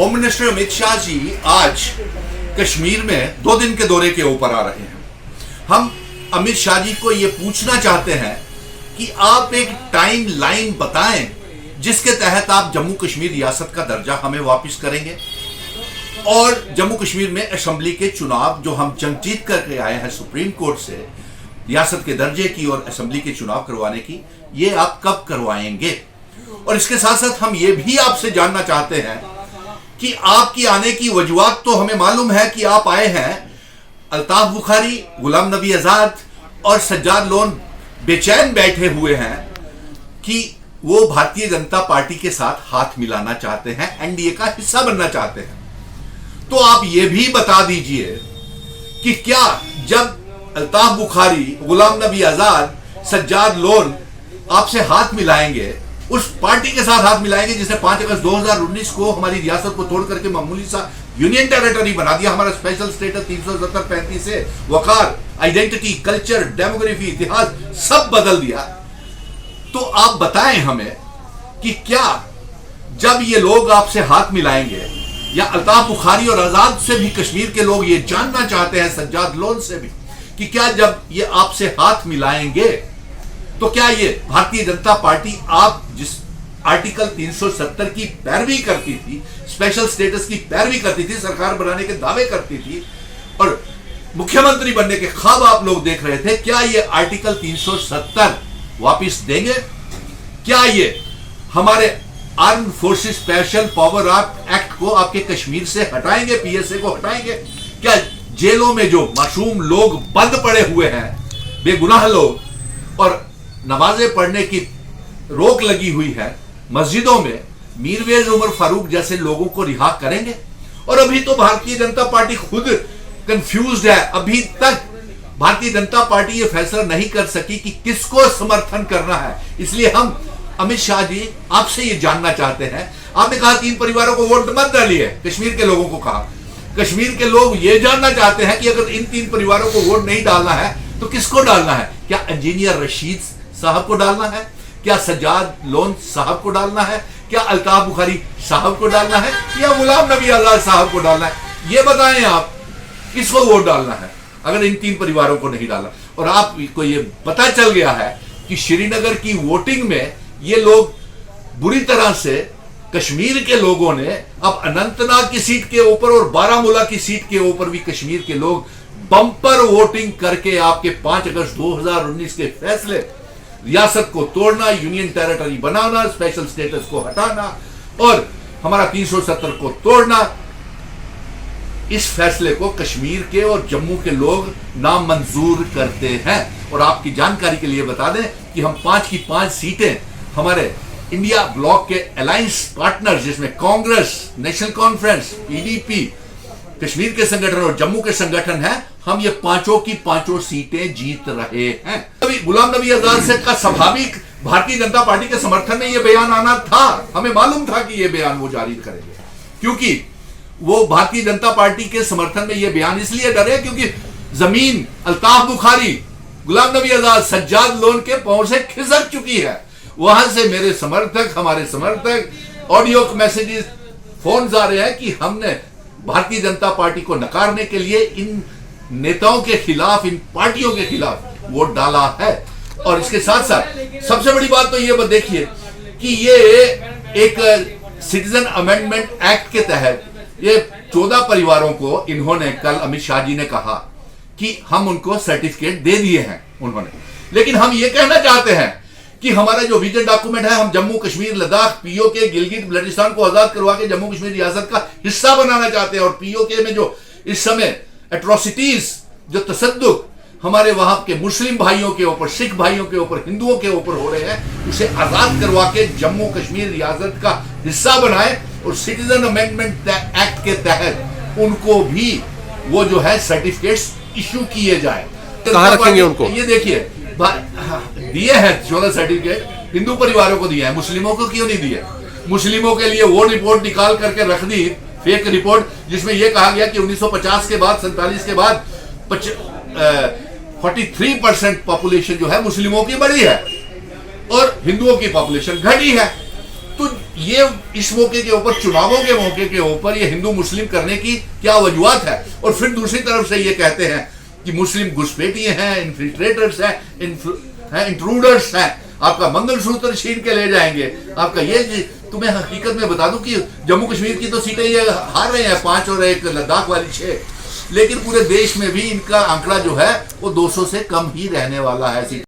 Home minister Amit Shah ji आज कश्मीर में 2 दिन के दौरे के ऊपर आ रहे हैं। हम अमित शाह जी को यह पूछना चाहते हैं कि आप एक टाइम लाइन बताएं जिसके तहत आप जम्मू कश्मीर रियासत का दर्जा हमें वापस करेंगे और जम्मू कश्मीर में असेंबली के चुनाव जो हम जंग जीत करके आए हैं सुप्रीम कोर्ट से रियासत के दर्जे की और असेंबली के चुनाव करवाने की, ये आप कब करवाएंगे। और इसके साथ साथ हम ये भी आपसे जानना चाहते हैं कि आपकी आने की वजूहात तो हमें मालूम है कि आप आए हैं, अल्ताफ बुखारी, गुलाम नबी आजाद और सज्जाद लोन बेचैन बैठे हुए हैं कि वो भारतीय जनता पार्टी के साथ हाथ मिलाना चाहते हैं, एनडीए का हिस्सा बनना चाहते हैं। तो आप ये भी बता दीजिए कि क्या जब अल्ताफ बुखारी, गुलाम नबी आजाद, सज्जाद लोन आपसे हाथ मिलाएंगे, उस पार्टी के साथ हाथ मिलाएंगे जिसने 5 अगस्त 2019 को हमारी रियासत को तोड़ करके मामूली सा यूनियन टेरिटरी बना दिया, हमारा स्पेशल स्टेटस 370-35 से वकार, आइडेंटिटी, कल्चर, डेमोग्राफी, इतिहास सब बदल दिया। तो आप बताएं हमें कि क्या जब ये लोग आपसे हाथ मिलाएंगे, या अल्ताफ बुखारी और आजाद से भी कश्मीर के लोग ये जानना चाहते हैं, सज्जाद लोन से भी, कि क्या जब ये आपसे हाथ मिलाएंगे तो क्या ये भारतीय जनता पार्टी आप जिस आर्टिकल 370 की पैरवी करती थी, स्पेशल स्टेटस की पैरवी करती थी, सरकार बनाने के दावे करती थी और मुख्यमंत्री बनने के ख्वाब आप लोग देख रहे थे, क्या ये आर्टिकल 370 वापस देंगे? क्या ये हमारे arm forces special power act को आपके कश्मीर से हटाएंगे, पीएसए को हटाएंगे? क्या जेलों में जो मासूम लोग बंद पड़े हुए हैं, बेगुनाह लोग, और नमाजें पढ़ने की रोक लगी हुई है मस्जिदों में, मीरवेज उमर फारूक जैसे लोगों को रिहा करेंगे? और अभी तो भारतीय जनता पार्टी खुद कंफ्यूज्ड है। अभी तक भारतीय जनता पार्टी ये फैसला नहीं कर सकी कि किसको समर्थन करना है। इसलिए हम अमित शाह जी आपसे ये जानना चाहते हैं। आपने कहा 3 परिवारों को वोट मत डालिए, कश्मीर के लोगों को कहा। कश्मीर के लोग ये जानना चाहते हैं कि अगर इन 3 परिवारों को वोट नहीं डालना है तो किसको डालना है? क्या इंजीनियर रशीद साहब को डालना है? क्या सज्जाद लोन साहब को डालना है? क्या अल्ताफ बुखारी साहब को डालना है? या गुलाम नबी आजाद साहब को डालना है? ये बताएं आप किसको वोट डालना है अगर इन 3 परिवारों को नहीं डाला। और आपको ये पता चल गया है कि श्रीनगर की वोटिंग में ये लोग बुरी तरह से, कश्मीर के लोगों ने अब अनंतनाग की सीट के ऊपर और बारामूला की सीट के ऊपर भी कश्मीर के लोग बम्पर वोटिंग करके आपके 5 अगस्त 2019 के फैसले, रियासत को तोड़ना, यूनियन टेरिटरी बनाना, स्पेशल स्टेटस को हटाना और हमारा 370 को तोड़ना, इस फैसले को कश्मीर के और जम्मू के लोग नामंजूर करते हैं। और आपकी जानकारी के लिए बता दें कि हम 5 की 5 सीटें हमारे इंडिया ब्लॉक के अलायंस पार्टनर्स, जिसमें Congress, national conference, PDP, Kashmir के संगठन और जम्मू के संगठन है, हम ये 5 की 5 सीटें जीत रहे हैं। अभी गुलाम नबी आजाद से का स्वाभाविक भारतीय जनता पार्टी के समर्थन में ये बयान आना था। हमें मालूम था कि ये बयान वो जारी करेंगे, क्योंकि वो भारतीय जनता पार्टी के समर्थन में ये बयान इसलिए डरे क्योंकि जमीन अल्ताफ बुखारी, गुलाम नबी आजाद, सज्जाद लोन के पांव से खिसक चुकी है। वहां से मेरे समर्थक, हमारे समर्थक, ऑडियो मैसेजेस, फोन आ रहे हैं कि हमने भारतीय जनता पार्टी को नकारने के लिए इन नेताओं के खिलाफ, इन पार्टियों के खिलाफ वोट डाला है। और इसके साथ साथ सबसे बड़ी बात तो ये देखिए कि ये एक सिटीजन अमेंडमेंट एक्ट के तहत ये 14 परिवारों को इन्होंने, कल अमित शाह जी ने कहा कि हम उनको सर्टिफिकेट दे दिए हैं उन्होंने। लेकिन हम ये कहना चाहते हैं कि हमारा जो विजन डॉक्यूमेंट है, हम जम्मू कश्मीर, लद्दाख, पीओके, गिलगित बल्टिस्तान को आजाद करवा के जम्मू कश्मीर रियासत का हिस्सा बनाना चाहते हैं। और पीओके में जो इस समय एट्रोसिटीज, जो तशद्दुक हमारे वहां के मुस्लिम भाइयों के ऊपर, सिख भाइयों के ऊपर, हिंदुओं के ऊपर हो रहे हैं, उसे आजाद करवा के जम्मू कश्मीर रियासत का हिस्सा बनाए और सिटीजन अमेंडमेंट एक्ट के तहत उनको भी वो जो है सर्टिफिकेट्स इश्यू किए जाए। कहां रखेंगे उनको? ये देखिए, दिए हैं 14 सर्टिफिकेट, हिंदू परिवारों को दिए हैं, मुस्लिमों को क्यों नहीं दिए? मुस्लिमों के लिए वो रिपोर्ट निकाल करके रख दी, फेक रिपोर्ट, जिसमें यह कहा गया कि 1950 के बाद, 47 के बाद 43% पॉपुलेशन जो है मुस्लिमों की बढ़ी है और हिंदुओं की पॉपुलेशन घटी है। तो ये इस मौके के ऊपर, चुनावों के मौके के ऊपर ये हिंदू मुस्लिम करने की क्या वजूहत है? और फिर दूसरी तरफ से ये कहते हैं कि मुस्लिम घुसपैठिए हैं, इन्फिल्ट्रेटर्स हैं, इंट्रूडर्स हैं, आपका मंगलसूत्र छीन के ले जाएंगे, आपका ये। तुम्हें हकीकत में बता दूं कि जम्मू कश्मीर की तो सीटें ये हार रहे हैं 5 और एक लद्दाख वाली 6, लेकिन पूरे देश में भी इनका आंकड़ा जो है वो 200 से कम ही रहने वाला है सीट।